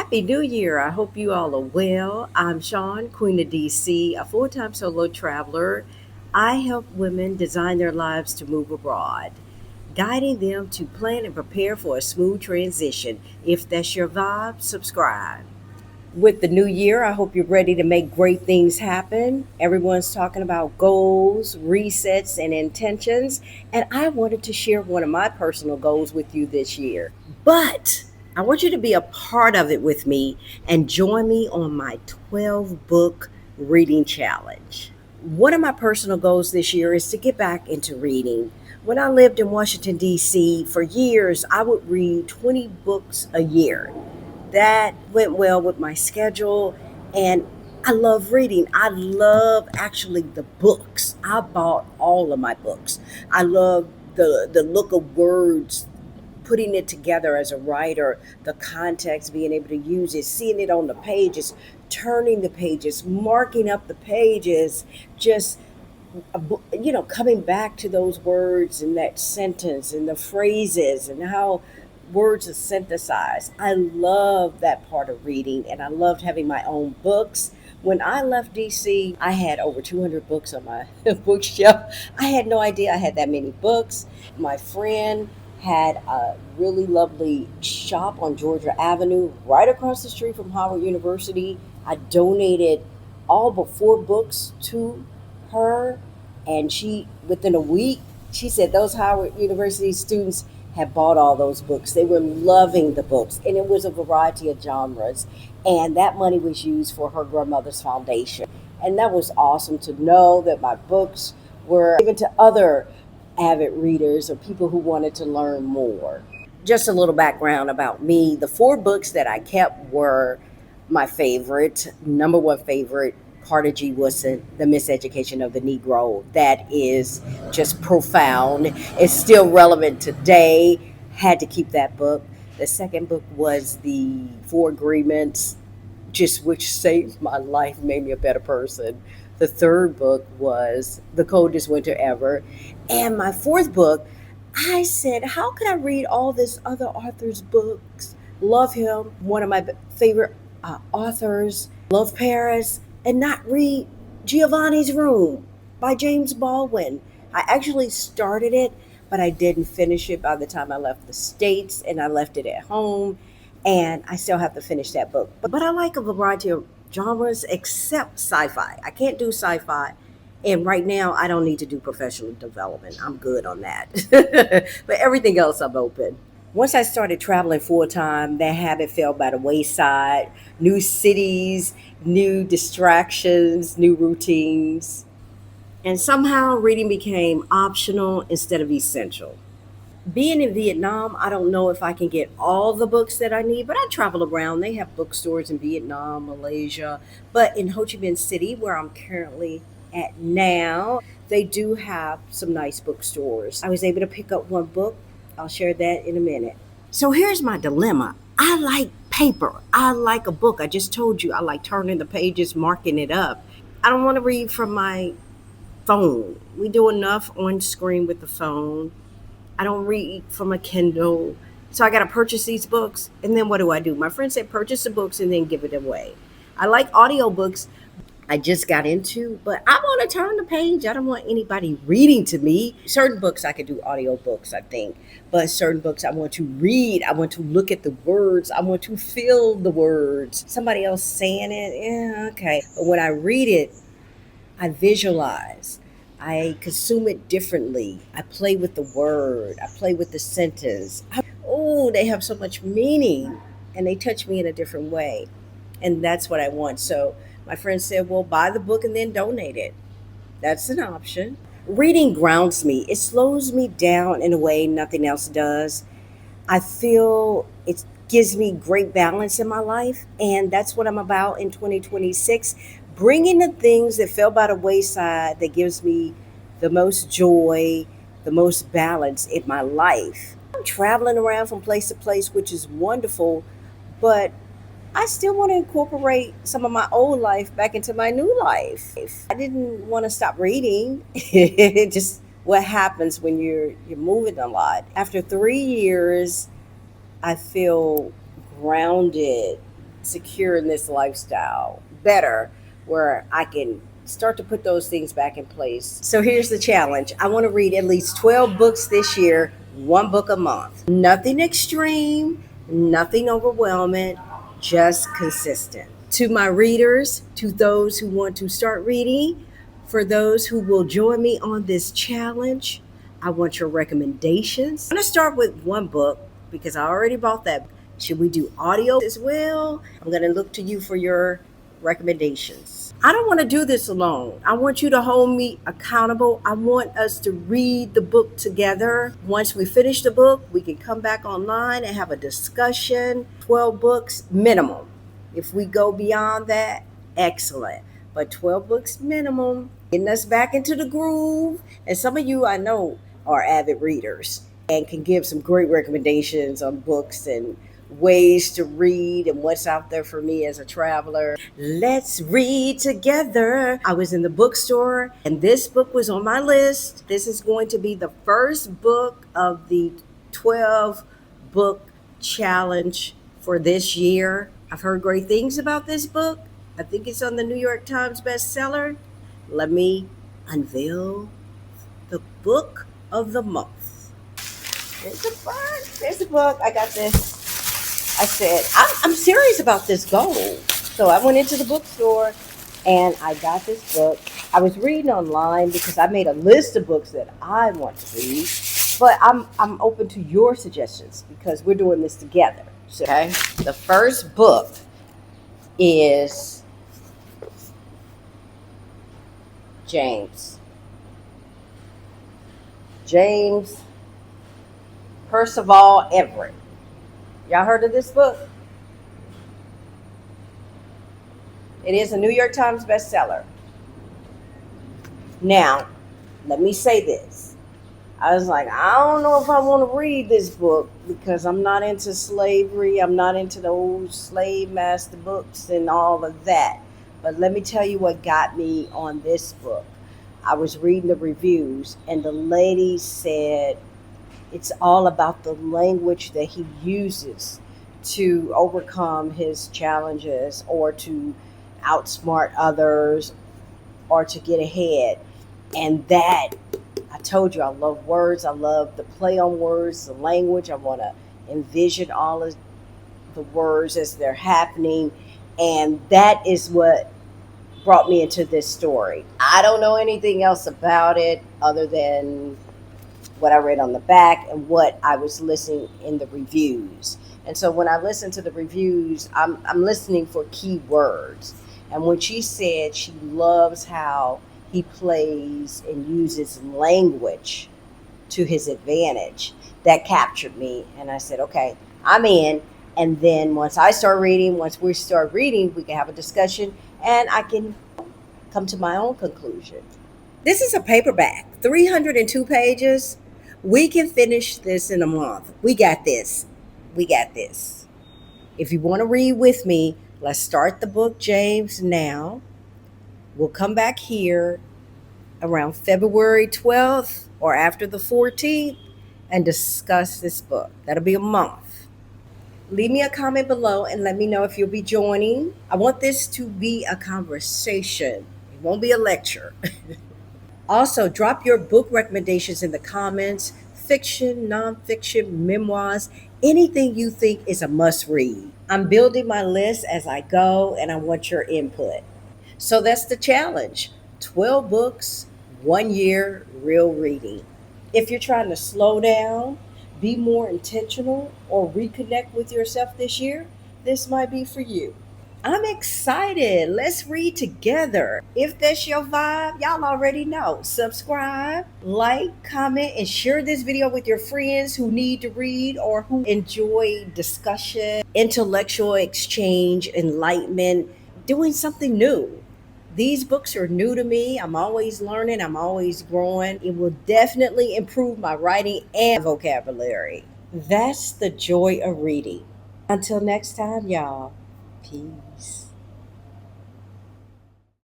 Happy New Year. I hope you all are well. I'm Sean, Queen of DC, a full time solo traveler. I help women design their lives to move abroad, guiding them to plan and prepare for a smooth transition. If that's your vibe, subscribe. With the new year, I hope you're ready to make great things happen. Everyone's talking about goals, resets, and intentions, and I wanted to share one of my personal goals with you this year. But I want you to be a part of it with me and join me on my 12 book reading challenge. One of my personal goals this year is to get back into reading. When I lived in Washington, D.C., for years, I would read 20 books a year. That went well with my schedule, and I love reading. I love actually the books. I bought all of my books. I love the look of words, putting it together as a writer, the context, being able to use it, seeing it on the pages, turning the pages, marking up the pages, just coming back to those words and that sentence and the phrases and how words are synthesized. I love that part of reading, and I loved having my own books. When I left DC, I had over 200 books on my bookshelf. I had no idea I had that many books. My friend had a really lovely shop on Georgia Avenue, right across the street from Howard University. I donated all but four books to her, and she, within a week, she said those Howard University students had bought all those books. They were loving the books, and it was a variety of genres. And that money was used for her grandmother's foundation. And that was awesome to know that my books were given to other avid readers or people who wanted to learn more. Just a little background about me. The four books that I kept were my favorite, number one favorite, Carter G. Woodson, The Miseducation of the Negro. That is just profound. It's still relevant today. Had to keep that book. The second book was The Four Agreements, just which saved my life, made me a better person. The third book was The Coldest Winter Ever. And my fourth book, I said, how could I read all this other author's books? Love him, one of my favorite authors, love Paris, and not read Giovanni's Room by James Baldwin. I actually started it, but I didn't finish it by the time I left the States, and I left it at home, and I still have to finish that book. But I like a variety of genres except sci fi. I can't do sci fi. And right now, I don't need to do professional development. I'm good on that. But everything else, I'm open. Once I started traveling full time, that habit fell by the wayside. New cities, new distractions, new routines. And somehow reading became optional instead of essential. Being in Vietnam, I don't know if I can get all the books that I need, but I travel around. They have bookstores in Vietnam, Malaysia, but in Ho Chi Minh City, where I'm currently at now, they do have some nice bookstores. I was able to pick up one book. I'll share that in a minute. So here's my dilemma. I like paper. I like a book. I just told you I like turning the pages, marking it up. I don't want to read from my phone. We do enough on screen with the phone. I don't read from a Kindle. So I got to purchase these books. And then what do? My friend said purchase the books and then give it away. I like audiobooks. I just got into, but I want to turn the page. I don't want anybody reading to me. Certain books I could do audiobooks, I think, but certain books I want to read. I want to look at the words. I want to feel the words. Somebody else saying it, yeah, okay. But when I read it, I visualize. I consume it differently. I play with the word. I play with the sentence. Oh, they have so much meaning and they touch me in a different way. And that's what I want. So my friend said, well, buy the book and then donate it. That's an option. Reading grounds me, it slows me down in a way nothing else does. I feel it gives me great balance in my life, and that's what I'm about in 2026. Bringing the things that fell by the wayside that gives me the most joy, the most balance in my life. I'm traveling around from place to place, which is wonderful, but I still want to incorporate some of my old life back into my new life. I didn't want to stop reading. It just what happens when you're moving a lot. After 3 years, I feel grounded, secure in this lifestyle better, where I can start to put those things back in place. So here's the challenge. I want to read at least 12 books this year, one book a month. Nothing extreme, nothing overwhelming, just consistent. To my readers, to those who want to start reading, for those who will join me on this challenge, I want your recommendations. I'm going to start with one book because I already bought that. Should we do audio as well? I'm going to look to you for your recommendations. I don't want to do this alone. I want you to hold me accountable. I want us to read the book together. Once we finish the book, we can come back online and have a discussion. 12 books minimum. If we go beyond that, excellent. But 12 books minimum, getting us back into the groove. And some of you I know are avid readers and can give some great recommendations on books and ways to read and what's out there for me as a traveler. Let's read together. I was in the bookstore and this book was on my list. This is going to be the first book of the 12 book challenge for this year. I've heard great things about this book. I think it's on the New York Times bestseller. Let me unveil the book of the month. There's the book. There's the book. I got this. I said, I'm serious about this goal. So I went into the bookstore and I got this book. I was reading online because I made a list of books that I want to read. But I'm open to your suggestions because we're doing this together. So, okay, the first book is James Percival Everett. Y'all heard of this book? It is a New York Times bestseller. Now, let me say this. I was like, I don't know if I want to read this book because I'm not into slavery. I'm not into the old slave master books and all of that. But let me tell you what got me on this book. I was reading the reviews and the lady said it's all about the language that he uses to overcome his challenges or to outsmart others or to get ahead. And that, I told you, I love words. I love the play on words, the language. I want to envision all of the words as they're happening. And that is what brought me into this story. I don't know anything else about it other than what I read on the back and what I was listening in the reviews. And so when I listen to the reviews, I'm listening for key words. And when she said she loves how he plays and uses language to his advantage, that captured me. And I said, okay, I'm in. And then once we start reading, we can have a discussion and I can come to my own conclusion. This is a paperback, 302 pages. We can finish this in a month. We got this. We got this. If you want to read with me, let's start the book, James, now. We'll come back here around February 12th or after the 14th and discuss this book. That'll be a month. Leave me a comment below and let me know if you'll be joining. I want this to be a conversation. It won't be a lecture. Also, drop your book recommendations in the comments. Fiction, nonfiction, memoirs, anything you think is a must read. I'm building my list as I go and I want your input. So that's the challenge. 12 books, 1 year, real reading. If you're trying to slow down, be more intentional, or reconnect with yourself this year, this might be for you. I'm excited. Let's read together. If that's your vibe, y'all already know. Subscribe, like, comment, and share this video with your friends who need to read or who enjoy discussion, intellectual exchange, enlightenment, doing something new. These books are new to me. I'm always learning. I'm always growing. It will definitely improve my writing and vocabulary. That's the joy of reading. Until next time, y'all. Peace.